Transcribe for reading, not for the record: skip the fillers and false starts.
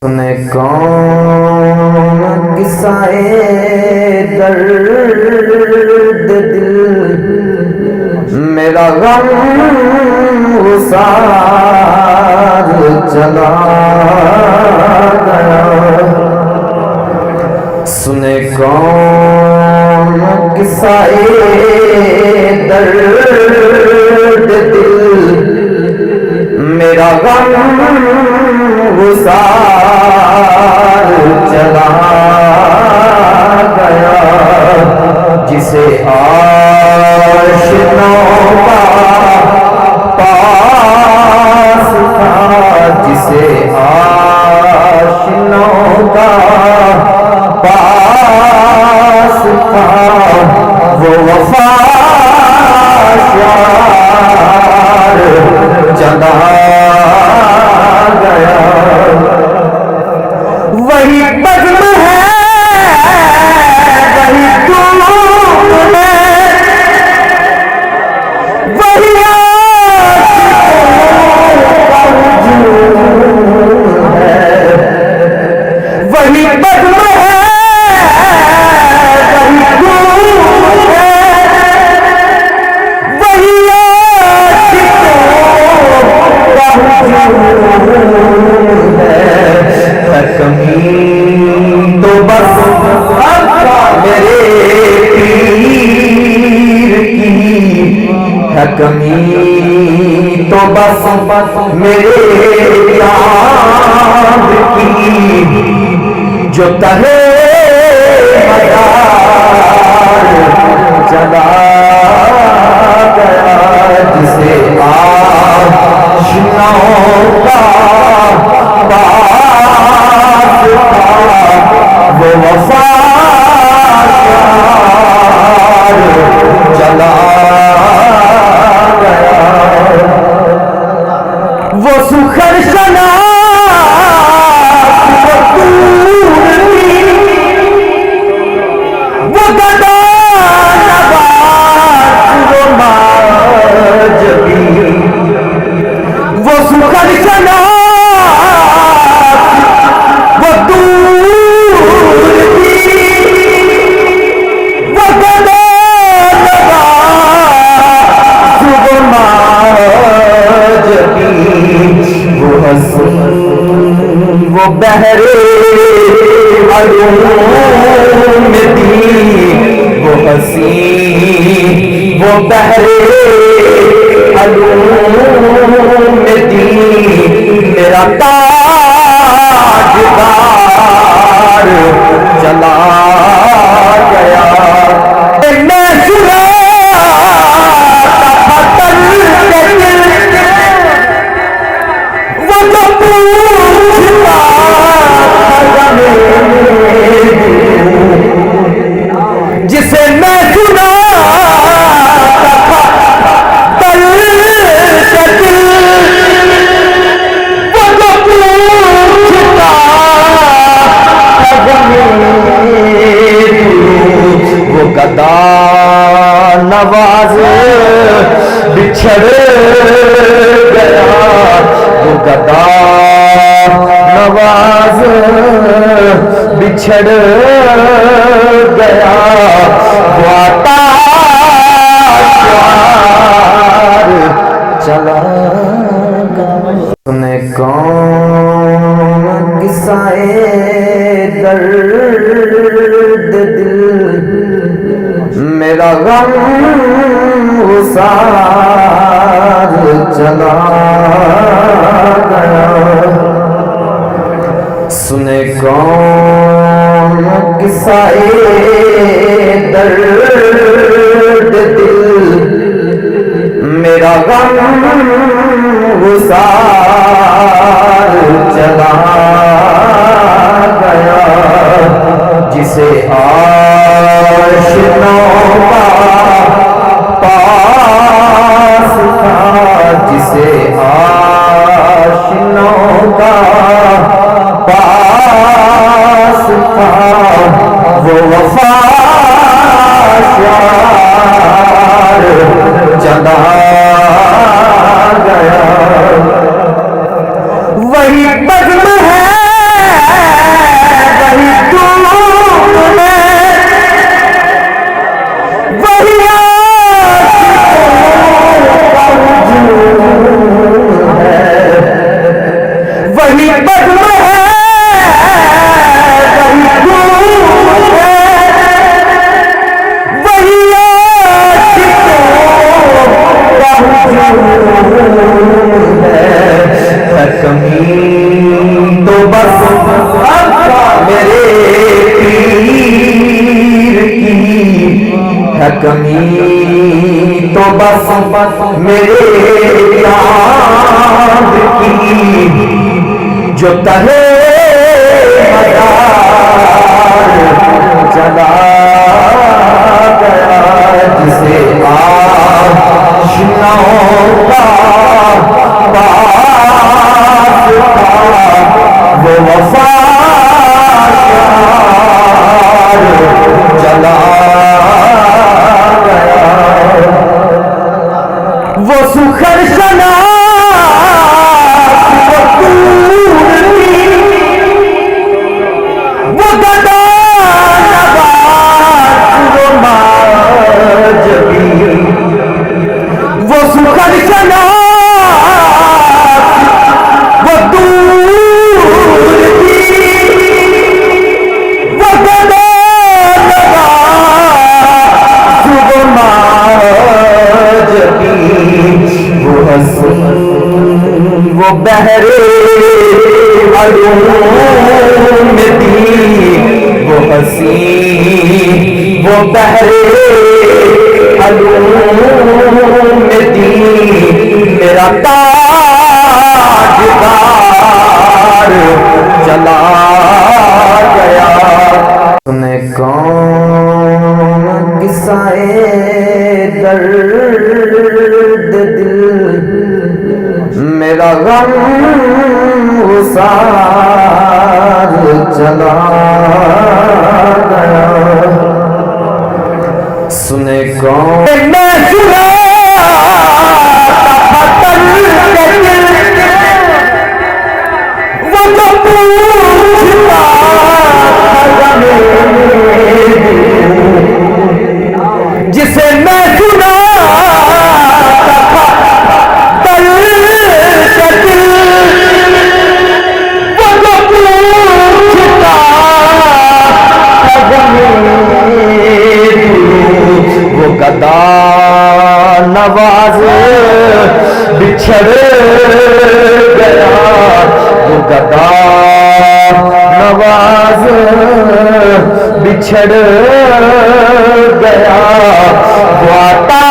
सुने कौन किस्साए दर्द दिल, मेरा गम उसार चला गया। सुने कौन किस्साए दर्द दिल, मेरा गम गुसार चला गया। जिसे आशिकों का पास था, जिसे आशिकों का पास था, वो वफा चला गया। वही बज़्म है, वही तुम है, वही है, वही बज़्म है, वही तुम है, वही कमी तो बस मेरे पीर की है, कमी तो बस मेरे याद की, जो तहे मदार चला गया। जिसे आशिकों का वो वफा चला गया। वो सुखर शना वो गदा नवाज वो माजबी, वो सुखर शना वो दूर की, वो गदा नवाज वो माजबी, वो हसीन वो बहरे अलूम दी, वो हसीन वो बहरे अलूम दी, मेरा ताजदार चला गया। मैं सुना वो जो पूछता जिसे मैं सुना वो गदा नवाज बिछड़ गया, वो गदा नवाज बिछड़ गया। वो आता चला गया। सुने कौन किस्साए दर्द दिल, मेरा गम उसार चला गया। सुने कौन किस्साए दर्द दिल, मेरा गम उसार चला गया। जिसे आशिकों का पास था, जिसे आशिकों का पास था, वो वफा चला गया। वही बज़्म है, है कमी तो बस मेरे याद की, जो तहे चला गया, जिसे आशिनाओं का पास था, वो वफा चला गया। वो सुखर सना वो गदा वो सुखर सना वो दूर की, वो गदा वो हसी वो बहरे अलूम दी, वो हसी वो बहरे अलूम दी, मेरा ताजदार चला गया। तूने कौन किस्साए दर्द दिल, मेरा गम गुसार चला गया। सुने कौन मैं सुना वो तो पूछता जिसे मैं सुना गदा नवाज बिछड़ गया, वो गदा नवाज बिछड़ गया, वो आता